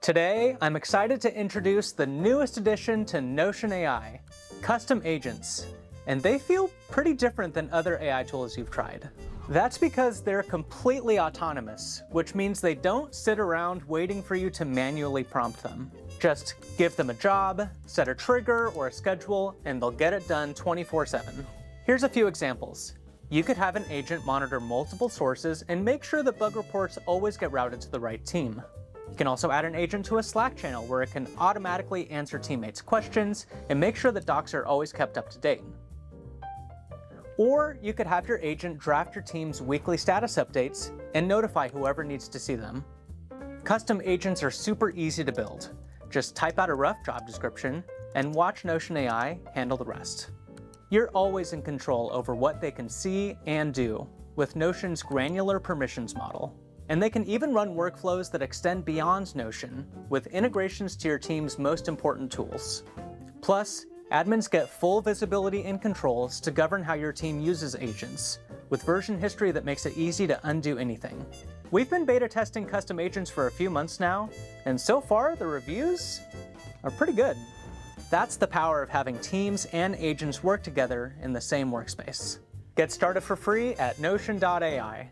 Today, I'm excited to introduce the newest addition to Notion AI, Custom Agents, and they feel pretty different than other AI tools you've tried. That's because they're completely autonomous, which means they don't sit around waiting for you to manually prompt them. Just give them a job, set a trigger or a schedule, and they'll get it done 24/7. Here's a few examples. You could have an agent monitor multiple sources and make sure that bug reports always get routed to the right team. You can also add an agent to a Slack channel where it can automatically answer teammates' questions and make sure that docs are always kept up to date. Or you could have your agent draft your team's weekly status updates and notify whoever needs to see them. Custom agents are super easy to build. Just type out a rough job description and watch Notion AI handle the rest. You're always in control over what they can see and do with Notion's granular permissions model. And they can even run workflows that extend beyond Notion with integrations to your team's most important tools. Plus, admins get full visibility and controls to govern how your team uses agents, with version history that makes it easy to undo anything. We've been beta testing custom agents for a few months now, and so far the reviews are pretty good. That's the power of having teams and agents work together in the same workspace. Get started for free at Notion.ai.